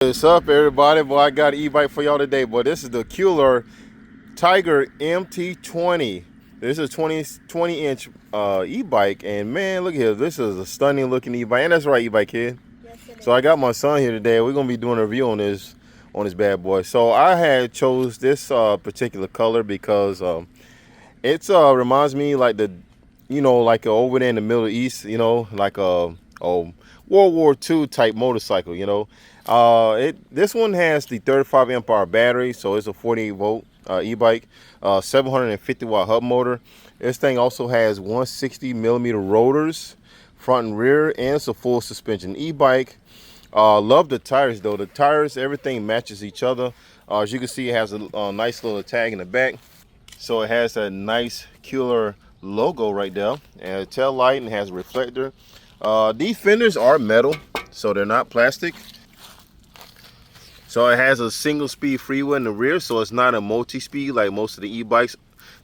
What's up, everybody? Boy, I got an e-bike for y'all today, boy. This is the Qiolor Tiger MT20. This is a 20-inch e-bike, and man, look here. This is a stunning looking e-bike, and that's right, e-bike kid. Yes, it So I got my son here today. We're gonna be doing a review on this bad boy. So I had chose this particular color because it reminds me like like over there in the Middle East, like a World War II type motorcycle, this one has the 35 amp hour battery, so it's a 48 volt e-bike, 750 watt hub motor. This thing also has 160 millimeter rotors, front and rear, and it's a full suspension e-bike. Love the tires though. The tires, everything matches each other. As you can see, it has a nice little tag in the back, so it has a nice Qiolor logo right there, and a tail light, and has a reflector. These fenders are metal, so they're not plastic. So it has a single speed freeway in the rear, so it's not a multi-speed like most of the e-bikes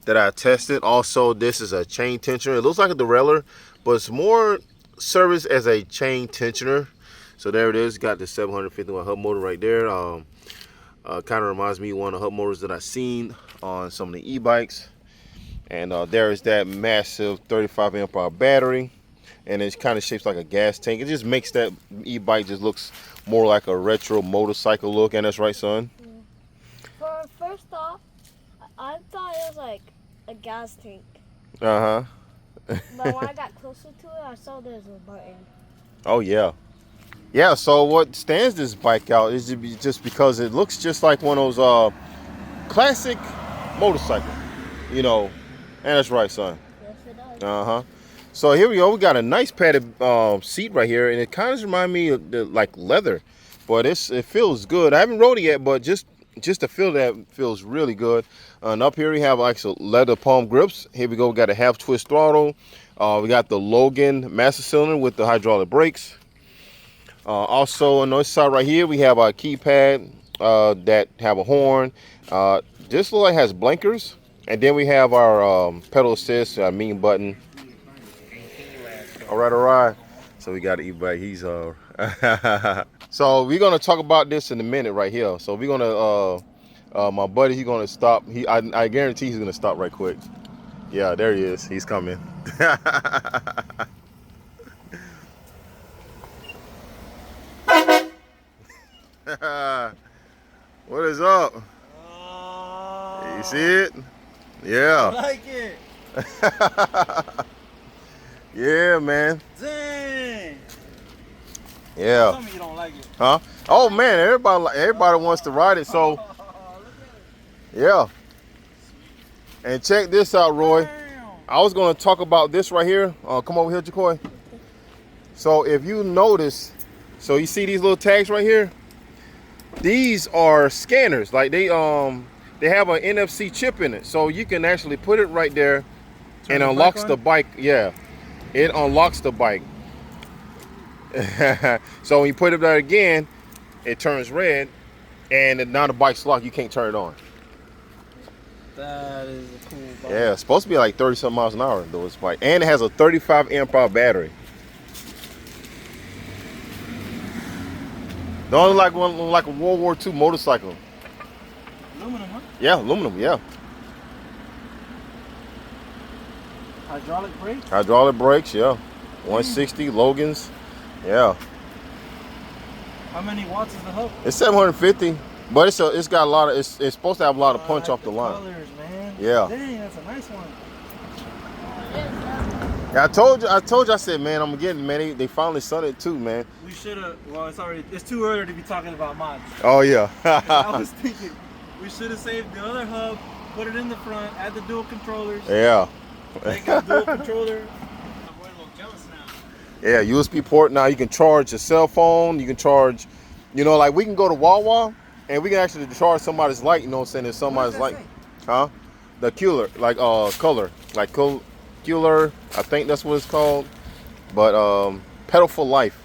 that I tested. Also, this is a chain tensioner. It looks like a derailleur, but it's more service as a chain tensioner. So there it is. Got the 750 watt hub motor right there. Kind of reminds me of one of the hub motors that I've seen on some of the e-bikes. And there is that massive 35 amp hour battery, and it kind of shapes like a gas tank. It just makes that e-bike just looks more like a retro motorcycle look. And that's right, son? Yeah. First off, I thought it was like a gas tank. Uh-huh. But when I got closer to it, I saw there's a button. Oh, yeah. Yeah, so what stands this bike out is just because it looks just like one of those classic motorcycles, and that's right, son. Yes, it does. Uh-huh. So here we go. We got a nice padded seat right here, and it kind of reminds me of like leather, but it feels good. I haven't rode it yet, but just to feel that feels really good. And up here we have actual leather palm grips. Here we go. We got a half twist throttle. We got the Logan master cylinder with the hydraulic brakes. Also on this side right here we have a keypad that have a horn. This looks like it has blinkers, and then we have our pedal assist, mean button. All right. So we got an e-bike. He's so we're gonna talk about this in a minute right here. So we're gonna my buddy, he's gonna stop. I guarantee he's gonna stop right quick. Yeah, there he is. He's coming. What is up? You see it? Yeah. I like it. Yeah, man. Dang. Yeah. Tell me you don't like it. Huh? Oh man, everybody wants to ride it. So yeah. And check this out, Roy. Damn. I was going to talk about this right here. Come over here, Jacoy. So if you notice, so you see these little tags right here? These are scanners. Like they have an NFC chip in it, so you can actually put it right there. Turn and the unlocks bike the bike. Yeah, it unlocks the bike. So when you put it there again, it turns red, and now the bike's locked. You can't turn it on. That is a cool bike. Yeah, it's supposed to be like 30 something miles an hour though, this bike, and it has a 35 amp hour battery. Don't look like a World War II motorcycle. Aluminum, huh? Yeah, aluminum. Yeah. Hydraulic brakes. Hydraulic brakes. Yeah. 160 Logans. Yeah. How many watts is the hub? It's 750, but it's got a lot of it's supposed to have a lot of punch off the line. Colors, man. Yeah. Dang, that's a nice one. Yeah, I told you. I said, man, I'm gonna get it, man. They finally sun it too, man. We should have. Well, it's too early to be talking about mods. Oh yeah. I was thinking we should have saved the other hub, put it in the front, add the dual controllers. Yeah. Make a dual controller. I'm a little jealous now. Yeah, USB port. Now you can charge your cell phone. You can charge, like we can go to Wawa and we can actually charge somebody's light. You know what I'm saying? If somebody's light, huh? The Qiolor, like color, like Qiolor. I think that's what it's called. But pedal for life.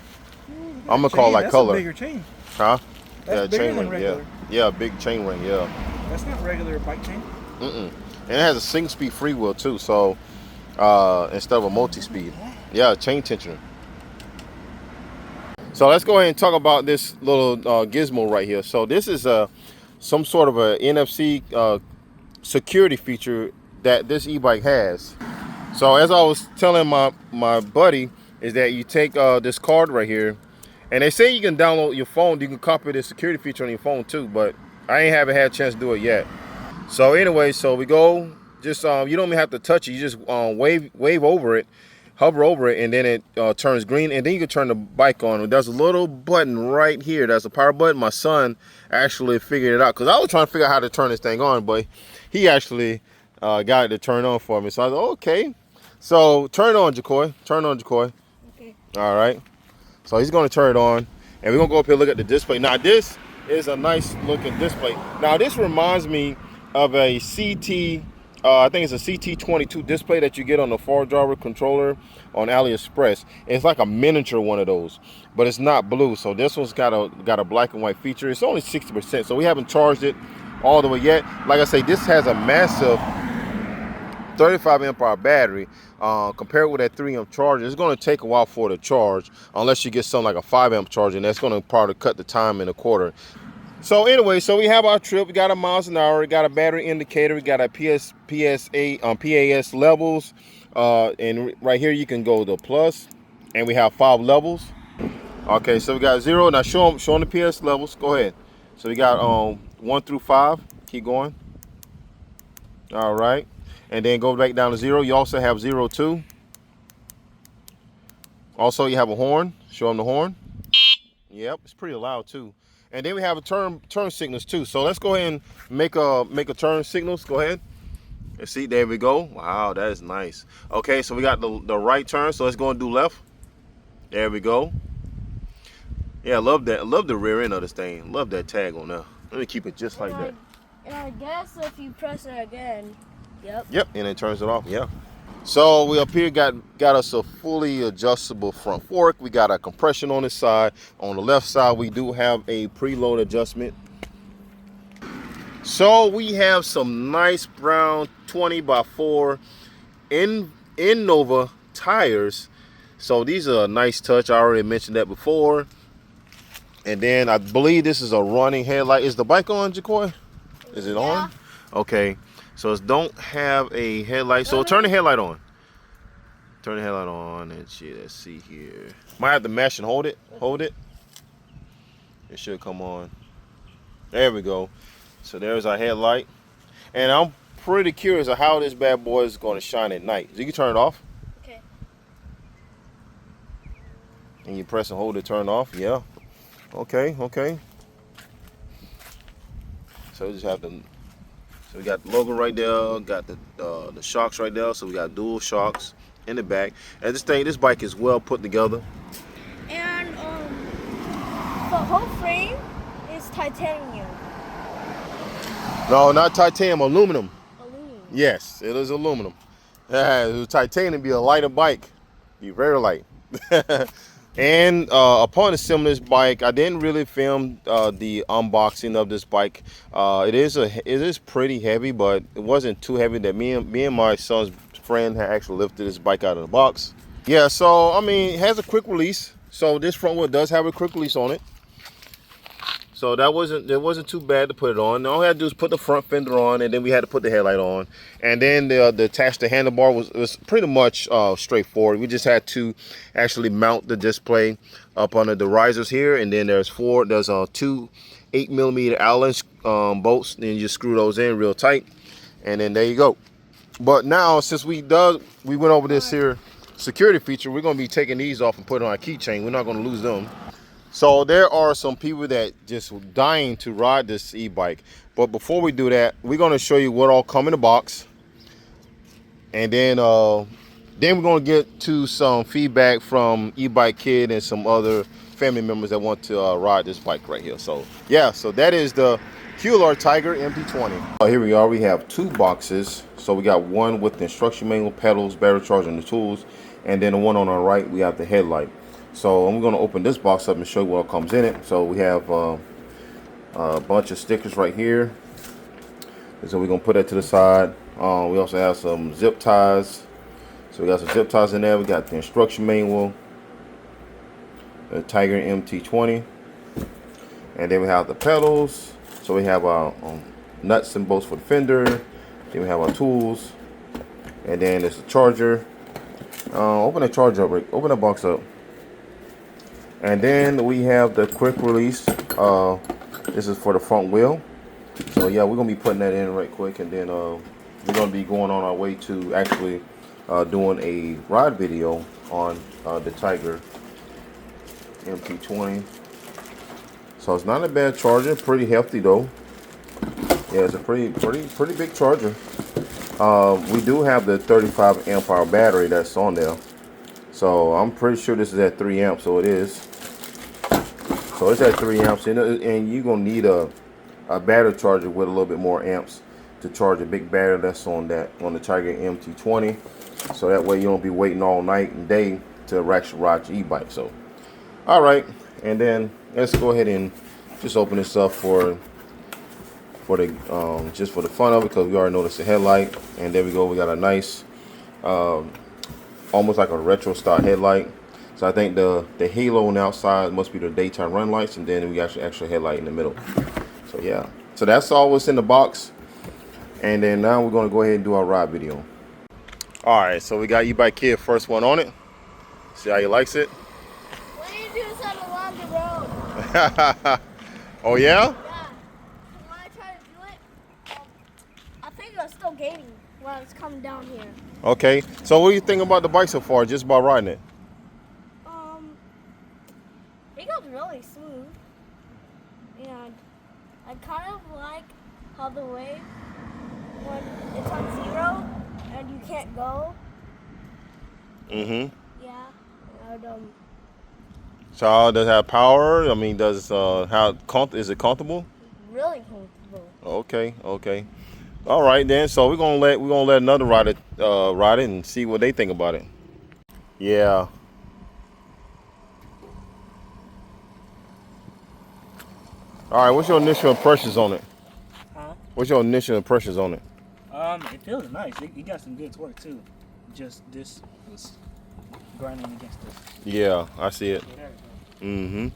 I'm gonna call it like that's color. A bigger chain. Huh? That's yeah, bigger chain than ring. regular. Yeah, big chain ring. Yeah. That's not regular bike chain. And it has a single speed freewheel too. So instead of a multi-speed. Yeah, chain tensioner. So let's go ahead and talk about this little gizmo right here. So this is some sort of a NFC security feature that this e-bike has. So as I was telling my buddy, is that you take this card right here, and they say you can download your phone, you can copy the security feature on your phone too, but I haven't had a chance to do it yet. So anyway, so we go, just you don't even have to touch it, you just wave over it, hover over it, and then it turns green, and then you can turn the bike on. There's a little button right here, that's a power button. My son actually figured it out, because I was trying to figure out how to turn this thing on, but he actually got it to turn on for me. So I was like, okay. So turn it on, Jacoy. Turn it on, Jacoy. Okay. All right. So he's going to turn it on, and we're going to go up here and look at the display. Now this is a nice looking display. Now this reminds me of a CT, I think it's a CT22 display that you get on the 4-driver controller on AliExpress. It's like a miniature one of those, but it's not blue. So this one's got a black and white feature. It's only 60%, so we haven't charged it all the way yet. Like I say, this has a massive 35 amp hour battery. Compared with that 3 amp charger, it's going to take a while for it to charge, unless you get something like a 5 amp charger, and that's going to probably cut the time in a quarter. So anyway, so we have our trip. We got a miles an hour. We got a battery indicator. We got a PAS levels, and right here you can go to plus, and we have 5 levels. Okay, so we got 0. Now show them the PS levels. Go ahead. So we got 1 through 5. Keep going. All right. And then go back down to 0. You also have 0 too. Also, you have a horn. Show them the horn. Yep, it's pretty loud too. And then we have a turn signals too. So let's go ahead and make a turn signals. Go ahead. And see, there we go. Wow, that is nice. Okay, so we got the right turn. So let's go and do left. There we go. Yeah, I love that. I love the rear end of this thing. Love that tag on there. Let me keep it just like that. And I guess if you press it again. Yep. Yep, and it turns it off. Yeah. So we up here got us a fully adjustable front fork. We got a compression on the side. On the left side, we do have a preload adjustment. So we have some nice brown 20x4 Nova tires. So these are a nice touch. I already mentioned that before. And then I believe this is a running headlight. Is the bike on, Jacoy? Is it on? Okay. So it don't have a headlight. So turn the headlight on. Turn the headlight on and shit. Let's see here. Might have to mash and hold it. Hold it. It should come on. There we go. So there's our headlight. And I'm pretty curious of how this bad boy is going to shine at night. So you can turn it off. Okay. And you press and hold it, turn off. Yeah. Okay. Okay. So we just have to. So we got the logo right there, got the shocks right there. So we got dual shocks in the back. And this bike is well put together. And the whole frame is titanium. No, not titanium, aluminum. Aluminum. Yes, it is aluminum. Titanium be a lighter bike, be very light. And upon assembling this bike, I didn't really film the unboxing of this bike. It is pretty heavy, but it wasn't too heavy that me and my son's friend had actually lifted this bike out of the box. Yeah, so I mean, it has a quick release. So this front wheel does have a quick release on it. So it wasn't too bad to put it on. All we had to do is put the front fender on, and then we had to put the headlight on. And then the attached handlebar was pretty much straightforward. We just had to actually mount the display up under the risers here, and then there's two 8mm Allen bolts, and you just screw those in real tight, and then there you go. But now, since we went over this here security feature, we're gonna be taking these off and putting on a keychain. We're not gonna lose them. So there are some people that just dying to ride this e-bike. But before we do that, we're going to show you what all come in the box. And then we're going to get to some feedback from E-Bike Kid and some other family members that want to ride this bike right here. So yeah, so that is the Qiolor Tiger MT20. Here we are. We have 2 boxes. So we got one with the instruction manual, pedals, battery charger, and the tools. And then the one on our right, we have the headlight. So I'm going to open this box up and show you what comes in it. So we have a bunch of stickers right here. And so we're going to put that to the side. We also have some zip ties. So we got some zip ties in there. We got the instruction manual. the Tiger MT20. And then we have the pedals. So we have our nuts and bolts for the fender. Then we have our tools. And then there's the charger. Open the charger up, Rick. Open the box up. And then we have the quick release. This is for the front wheel. So yeah, we're gonna be putting that in right quick, and then we're gonna be going on our way to actually doing a ride video on the Tiger MT20. So it's not a bad charger, pretty hefty though. Yeah, it's a pretty big charger. We do have the 35 amp hour battery that's on there. So I'm pretty sure this is at 3 amps, so it is. So it's at 3 amps, and you're gonna need a battery charger with a little bit more amps to charge a big battery that's on the Tiger MT20. So that way you don't be waiting all night and day to actually ride your e-bike. So, all right, and then let's go ahead and just open this up for the just for the fun of it, because we already noticed the headlight. And there we go, we got a nice almost like a retro style headlight. So I think the halo on the outside must be the daytime run lights, and then we got the actual headlight in the middle. So yeah, so that's all what's in the box. And then now we're going to go ahead and do our ride video. All right, so we got E-Bike Kid first one on it. See how he likes it. When you do this on the longer road. Oh yeah? Yeah. When I try to do it, I think it was still gaining when I was coming down here. Okay, so what do you think about the bike so far, just by riding it? It goes really smooth. And I kind of like how the way when it's on 0 and you can't go. Mm-hmm. Yeah. And, So does it have power? I mean, is it comfortable? really comfortable. Okay, okay. All right then. So we're gonna let another rider ride it and see what they think about it. Yeah. All right. What's your initial impressions on it? Huh? What's your initial impressions on it? It feels nice. It got some good torque too. Just this was grinding against this. Yeah, I see it. There we go. Mm-hmm.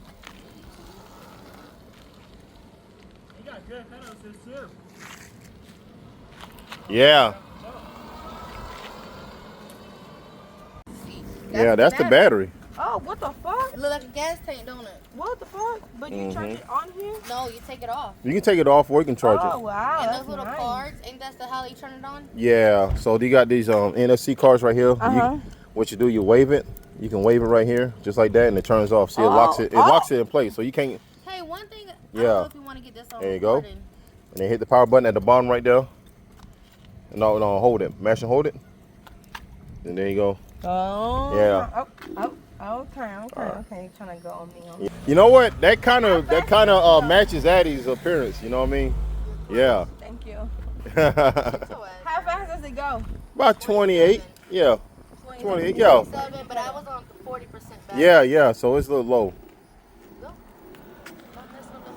It got good pedal assist too. Yeah. That's the battery. Oh, what the fuck? It look like a gas tank, don't it? What the fuck? But you charge it on here? No, you take it off. You can take it off or you can charge Oh, it. wow. And That's those little nice. cards, ain't that how you turn it on? Yeah. So you got these NFC cards right here. What you do, you wave it. You can wave it right here, just like that, and it turns off. See, it locks it. It locks it in place, so you can't. Hey, one thing. I Yeah. don't know if you want to get this on There you go. recording. And then hit the power button at the bottom right there. No, hold it. Mash and hold it. And there you go. Oh. Yeah. Okay. Trying to go on me. You know what? That kind of matches Addie's appearance. You know what I mean? Yeah. Thank you. About How fast does it go? 28. Yeah. 28. Yeah. 7, but I was on 40% back. Yeah. So it's a little low. Don't mess with the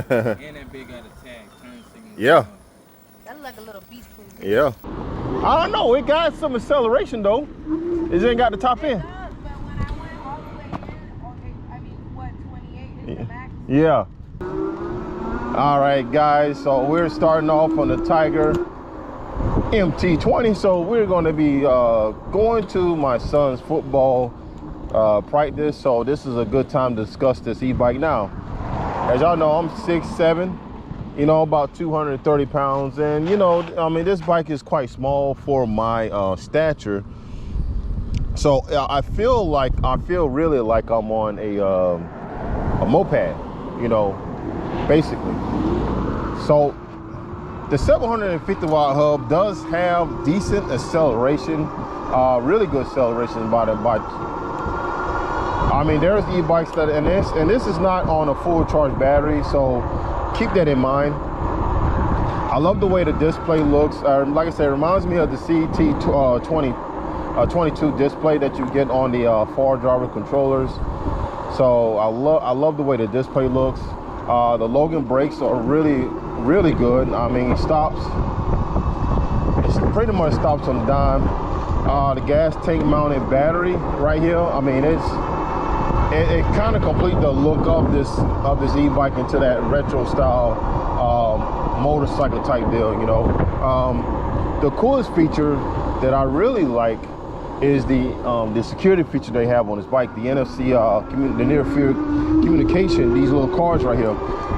hub. And that big out of tag, turn signal. Yeah. That look like a little beast food. Yeah. I don't know. It got some acceleration though. It ain't got the top end. But when I went all the way in, 28 is the max? Yeah. All right, guys. So we're starting off on the Tiger MT20. So we're going to be going to my son's football practice. So this is a good time to discuss this e-bike now. As y'all know, I'm 6'7", you know, about 230 pounds. And, you know, I mean, this bike is quite small for my stature. So I feel really like I'm on a moped, you know, basically. So the 750 watt hub does have decent acceleration, really good acceleration I mean, there's e-bikes that, and this is not on a full charge battery, so keep that in mind. I love the way the display looks. Like I said, it reminds me of the CT22 display that you get on the far driver controllers. So I love the way the display looks. The Logan brakes are really good. I mean, it pretty much stops on the dime. the gas tank mounted battery right here. I mean, it kind of complete the look of this e-bike into that retro style motorcycle type deal, you know. The coolest feature that I really like is the security feature they have on this bike, the NFC, the near field communication. These little cards right here,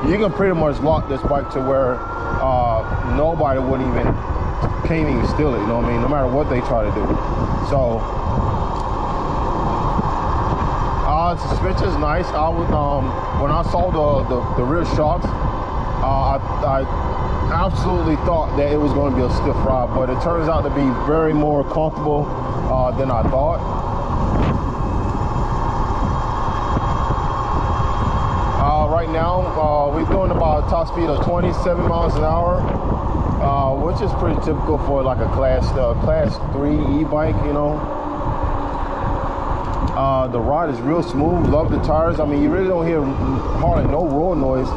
you can pretty much lock this bike to where nobody can't even steal it, you know what I mean, no matter what they try to do. So suspension is nice. I was when I saw the rear shocks, I absolutely thought that it was going to be a stiff ride, but it turns out to be very more comfortable than I thought. Right now, we're doing about a top speed of 27 miles an hour, which is pretty typical for like a class 3 e-bike, you know. The ride is real smooth. Love the tires. I mean, you really don't hear hardly no roar noise.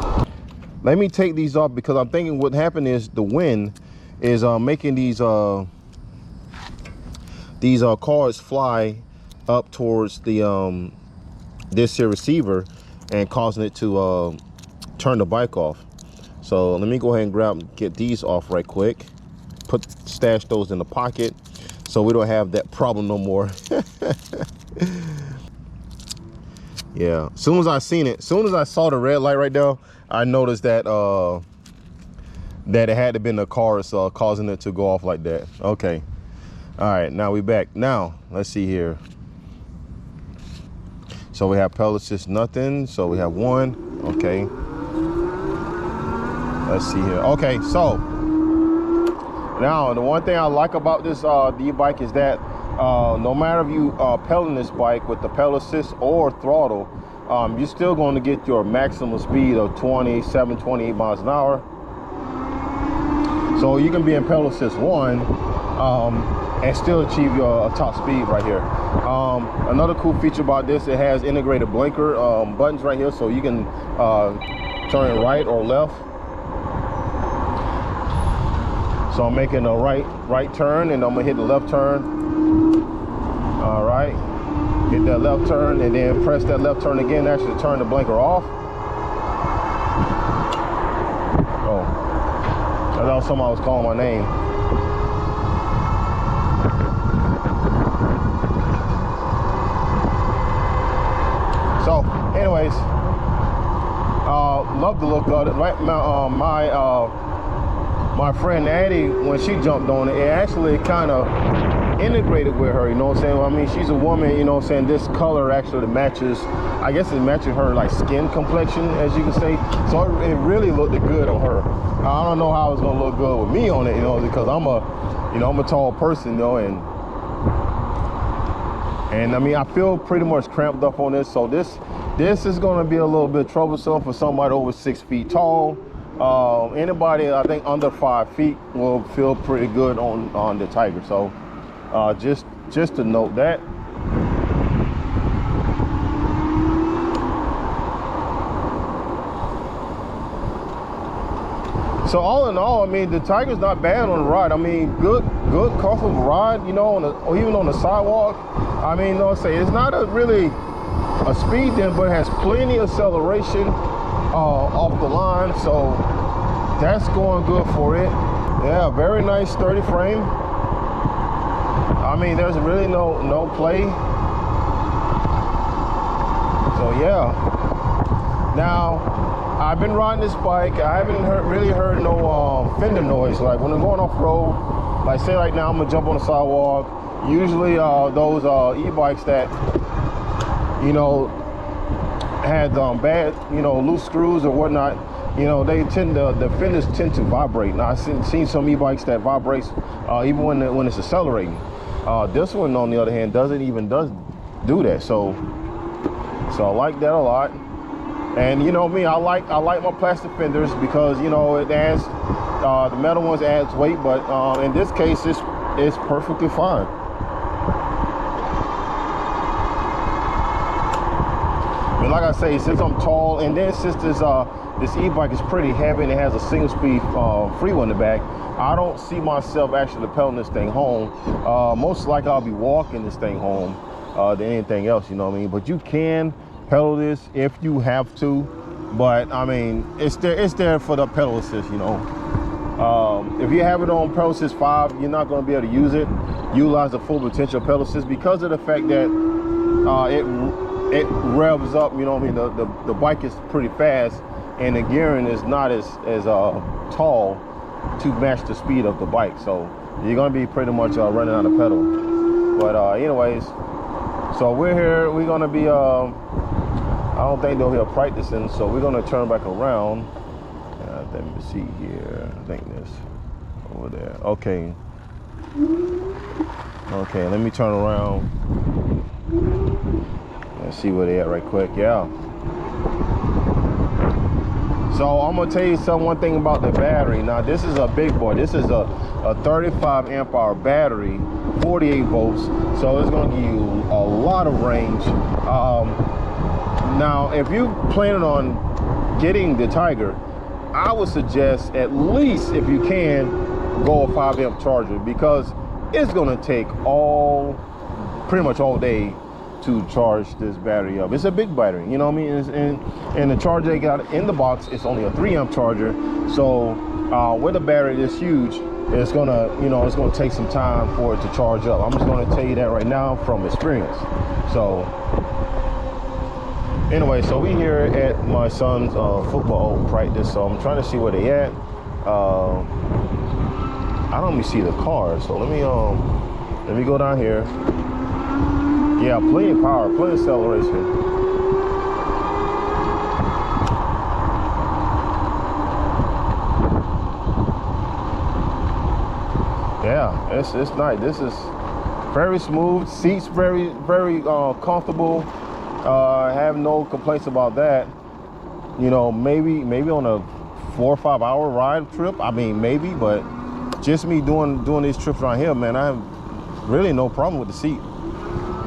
Let me take these off because I'm thinking what happened is the wind is making these cards fly up towards the this here receiver and causing it to turn the bike off. So let me go ahead and get these off right quick. Stash those in the pocket so we don't have that problem no more. Yeah, as soon as I saw the red light right there, I noticed that that it had to been the cars causing it to go off like that. Okay, all right, now we back. Now let's see here. So we have pedal assist, nothing. So we have 1. Okay, let's see here. Okay, so now the one thing I like about this e-bike is that no matter if you pedaling this bike with the pedal assist or throttle, you're still going to get your maximum speed of 27, 28 miles an hour. So you can be in pedal assist 1 and still achieve your top speed right here. Another cool feature about this, it has integrated blinker buttons right here, so you can turn right or left. So I'm making a right turn, and I'm gonna hit the left turn. All right, hit that left turn, and then press that left turn again. Actually, turn the blinker off. Oh, I thought somebody was calling my name. So, anyways, love the look of it. My friend Addie, when she jumped on it, it actually kind of integrated with her, you know what I'm saying? I mean, she's a woman, you know what I'm saying? This color actually matches, I guess it matches her like skin complexion, as you can say. So it really looked good on her. I don't know how it's gonna look good with me on it, you know, because I'm a tall person, you know, and I mean, I feel pretty much cramped up on this. So this is gonna be a little bit troublesome for somebody over 6 feet tall. Anybody I think under 5 feet will feel pretty good on the Tiger. So just to note that. So all in all, I mean, the Tiger's not bad on the ride. I mean, good comfortable ride, you know, or even on the sidewalk. I mean, you know, it's not really a speed dent, but it has plenty of acceleration off the line, so that's going good for it. Yeah, very nice sturdy frame. I mean, there's really no play. So yeah. Now, I've been riding this bike. I haven't really heard no fender noise. Like when I'm going off road, like say right now I'm gonna jump on the sidewalk. Usually those e-bikes that, you know, had bad, you know, loose screws or whatnot, you know, the fenders tend to vibrate. Now I've seen some e-bikes that vibrates even when it's accelerating. This one, on the other hand, doesn't even do that. So I like that a lot. And you know me, I like my plastic fenders because, you know, it adds the metal ones adds weight, but in this case it's perfectly fine. But like I say, since I'm tall, and then since this e-bike is pretty heavy and it has a single speed freewheel in the back, I don't see myself actually pedaling this thing home. Most likely I'll be walking this thing home than anything else, you know what I mean? But you can pedal this if you have to. But I mean, it's there for the pedal assist, you know. If you have it on pedal assist 5, you're not going to be able to utilize the full potential of pedal assist because of the fact that it revs up, you know what I mean? The bike is pretty fast, and the gearing is not as tall to match the speed of the bike. So you're going to be pretty much running out of pedal. But anyways, so we're here. We're going to be, I don't think they'll hear practicing, so we're going to turn back around. Let me see here. I think this over there. Okay. Okay, let me turn around. Let's see where they at right quick. Yeah. So I'm gonna tell you one thing about the battery. Now this is a big boy. This is a 35 amp hour battery, 48 volts. So it's gonna give you a lot of range. Now if you planning on getting the Tiger, I would suggest at least, if you can, go a 5 amp charger, because it's gonna take pretty much all day to charge this battery up. It's a big battery, you know what I mean? And the charger they got in the box, it's only a 3 amp charger. So with a battery this huge, it's gonna, you know, it's gonna take some time for it to charge up. I'm just gonna tell you that right now from experience. So anyway, so we here at my son's football practice, so I'm trying to see where they at. I don't even see the car, so let me go down here. Yeah, plenty of power, plenty of acceleration. Yeah, it's nice. This is very smooth. Seats very comfortable. Have no complaints about that. You know, maybe on a 4 or 5 hour ride trip. I mean, maybe, but just me doing these trips around here, man, I have really no problem with the seat.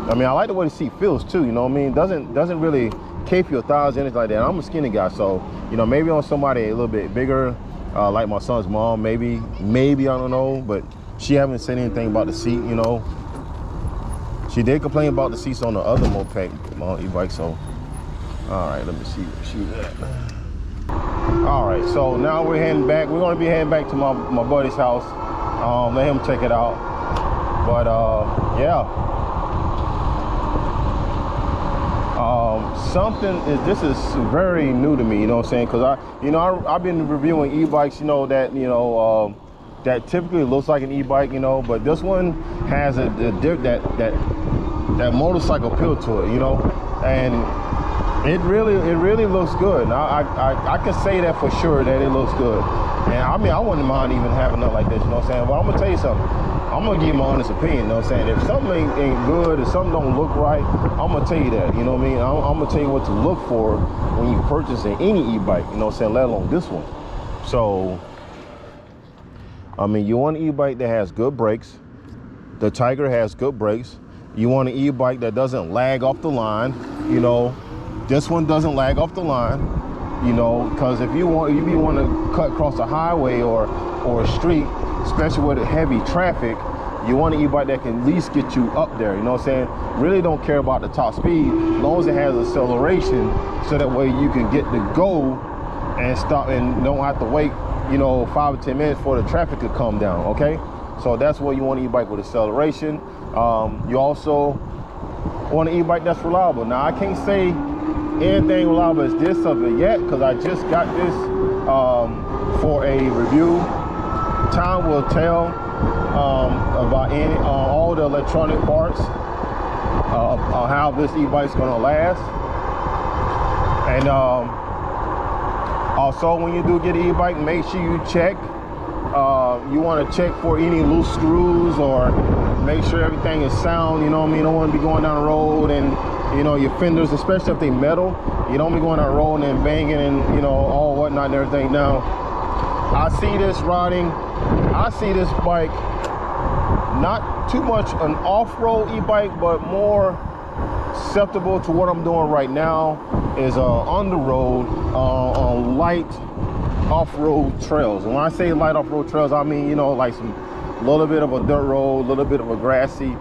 I mean, I like the way the seat feels too. You know what I mean? Doesn't really cape your thighs or anything like that. I'm a skinny guy, so you know, maybe on somebody a little bit bigger, like my son's mom, maybe I don't know, but she haven't said anything about the seat. You know, she did complain about the seats on the other moped, e-bike. So, all right, let me see where she was at. All right, so now we're heading back. We're going to be heading back to my buddy's house. Let him check it out. But yeah. This is very new to me, you know what I'm saying? Because I've been reviewing e-bikes, you know, that that typically looks like an e-bike, you know, but this one has that motorcycle feel to it, you know, and it really looks good. I can say that for sure that it looks good. And I mean, I wouldn't mind even having nothing like this, you know what I'm saying? But I'm gonna tell you something. I'm gonna give you my honest opinion, you know what I'm saying? If something ain't good, if something don't look right, I'm gonna tell you that, you know what I mean? I'm gonna tell you what to look for when you purchasing any e-bike, you know what I'm saying, let alone this one. So, I mean, you want an e-bike that has good brakes. The Tiger has good brakes. You want an e-bike that doesn't lag off the line, you know. This one doesn't lag off the line, you know, because if you want to cut across a highway or a street, especially with heavy traffic, you want an e-bike that can at least get you up there, you know what I'm saying? Really don't care about the top speed, as long as it has acceleration, so that way you can get to go and stop and don't have to wait, you know, 5 or 10 minutes for the traffic to come down, okay? So that's what you want an e-bike with, acceleration. You also want an e-bike that's reliable. Now I can't say anything reliable as this of it yet, because I just got this for a review. Time will tell about all the electronic parts of how this e-bike's gonna last. And also, when you do get an e-bike, make sure you check. You want to check for any loose screws, or make sure everything is sound, you know what I mean? You don't want to be going down the road and, you know, your fenders, especially if they metal, you don't be going down the road and banging and, you know, all whatnot and everything. Now, I see this bike not too much an off-road e-bike, but more susceptible to what I'm doing right now. is on the road on light off-road trails. And when I say light off-road trails, I mean, you know, like some little bit of a dirt road, a little bit of a grassy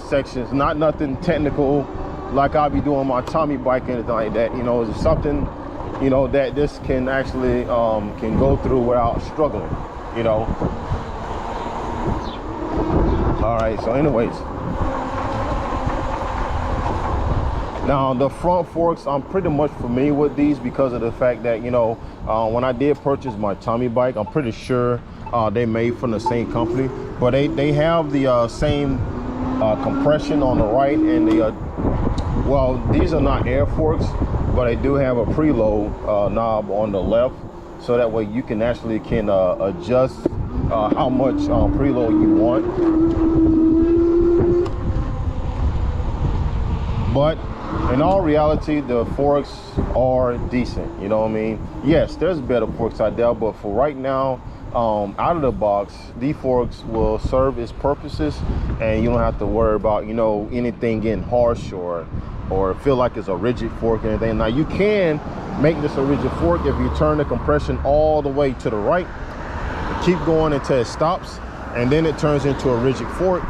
sections, not nothing technical like I'll be doing my Tommy bike or anything like that. You know, it's something, you know, that this can actually can go through without struggling, you know. All right, so anyways, now the front forks, I'm pretty much familiar with these because of the fact that, you know, when I did purchase my Tommy bike, I'm pretty sure they made from the same company, but they have the same compression on the right, and the well, these are not air forks, but they do have a preload knob on the left, so that way you can actually adjust how much preload you want. But in all reality, the forks are decent, you know what I mean? Yes, there's better forks out there, but for right now, out of the box, these forks will serve its purposes, and you don't have to worry about, you know, anything getting harsh or feel like it's a rigid fork or anything. Now you can make this a rigid fork if you turn the compression all the way to the right, keep going until it stops, and then it turns into a rigid fork.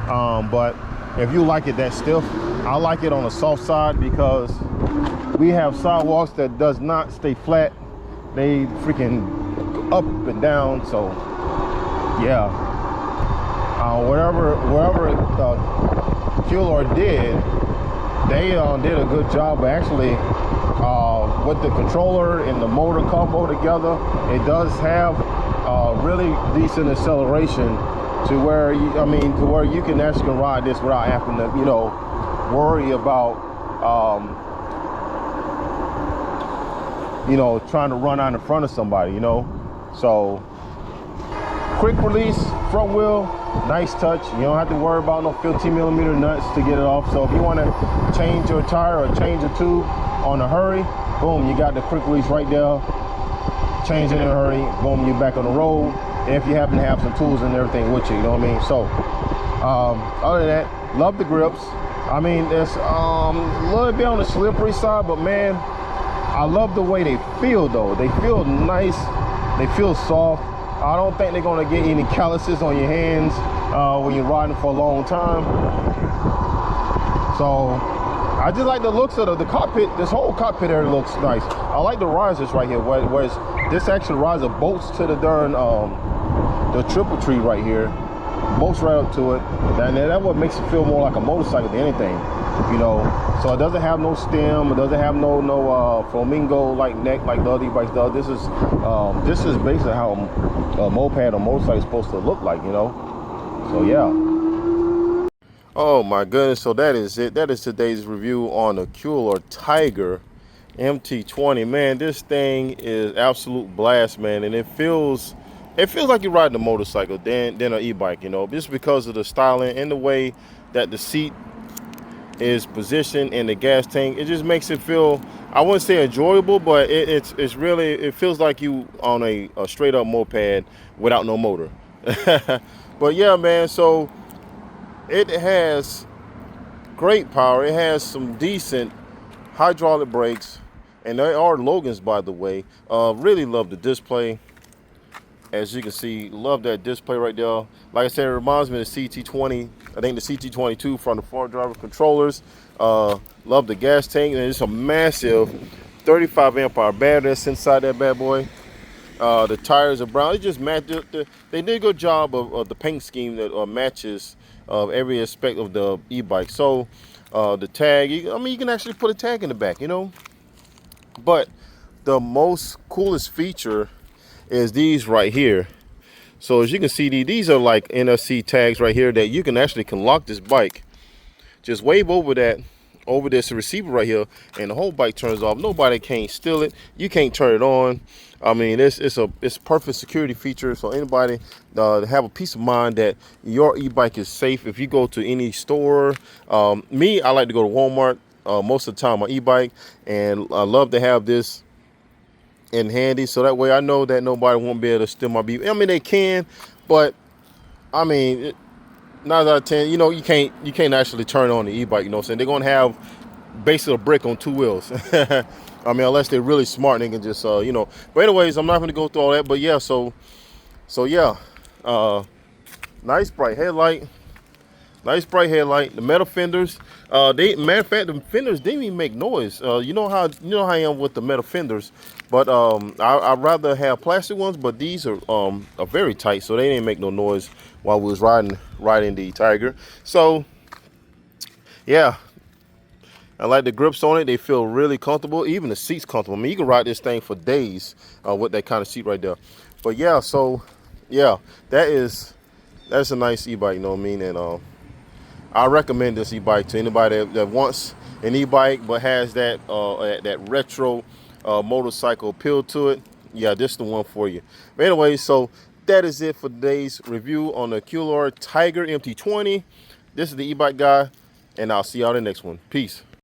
But if you like it that stiff, I like it on the soft side because we have sidewalks that does not stay flat. They freaking up and down. So yeah, wherever Qiolor did, they did a good job. But actually, with the controller and the motor combo together, it does have really decent acceleration to where you can actually ride this without having to, you know, worry about you know, trying to run out in front of somebody, you know. So quick release front wheel, nice touch. You don't have to worry about no 15mm nuts to get it off. So if you want to change your tire or change a tube on a hurry, boom, you got the quick release right there. Change it in a hurry, boom, you're back on the road. If you happen to have some tools and everything with you, you know what I mean? So other than that, love the grips. I mean, it's a little bit on the slippery side, but man, I love the way they feel though. They feel nice, they feel soft. I don't think they're gonna get any calluses on your hands when you're riding for a long time. So I just like the looks of the cockpit. This whole cockpit area looks nice. I like the risers right here, whereas this actual riser bolts to the darn the triple tree right here, bolts right up to it. And that what makes it feel more like a motorcycle than anything, you know. So it doesn't have no stem, it doesn't have no flamingo like neck like the other e-bikes does. This is basically how a moped or motorcycle is supposed to look like, you know. So yeah. Oh my goodness, so that is it. That is today's review on the Qiolor Tiger MT20. Man, this thing is absolute blast, man, and it feels like you're riding a motorcycle than an e-bike, you know, just because of the styling and the way that the seat is positioned in the gas tank. It just makes it feel, I wouldn't say enjoyable, but it's really, it feels like you on a straight up moped without no motor. But yeah, man, so it has great power. It has some decent hydraulic brakes, and they are Logan's, by the way. Really love the display. As you can see, love that display right there. Like I said, it reminds me of the CT20. I think the CT22 from the front driver controllers. Love the gas tank, and it's a massive 35 amp hour battery that's inside that bad boy. The tires are brown. It just matched. They did a good job of the paint scheme that matches every aspect of the e-bike. So the tag, I mean, you can actually put a tag in the back, you know. But the most coolest feature is these right here. So as you can see, these are like NFC tags right here that you can lock this bike. Just wave over this receiver right here, and the whole bike turns off. Nobody can't steal it. You can't turn it on. I mean, it's a perfect security feature. So anybody have a peace of mind that your e-bike is safe if you go to any store. Me, I like to go to Walmart most of the time on e-bike, and I love to have this in handy, so that way I know that nobody won't be able to steal my beef. I mean, they can, but I mean, 9 out of 10, you know, you can't actually turn on the e-bike, you know what I'm saying? They're gonna have basically a brick on two wheels. I mean, unless they're really smart, they can just you know. But anyways, I'm not going to go through all that. But yeah, so yeah, nice bright headlight. Nice bright headlight. The metal fenders. Matter of fact, the fenders didn't even make noise. You know how I am with the metal fenders, but I'd rather have plastic ones. But these are very tight, so they didn't make no noise while we was riding the Tiger. So yeah, I like the grips on it. They feel really comfortable. Even the seat's comfortable. I mean, you can ride this thing for days with that kind of seat right there. But yeah, so yeah, that's a nice e-bike. You know what I mean? And I recommend this e-bike to anybody that wants an e-bike but has that that retro motorcycle appeal to it. Yeah, this is the one for you. But anyway, so that is it for today's review on the Qiolor Tiger MT20. This is the e-bike guy, and I'll see y'all in the next one. Peace.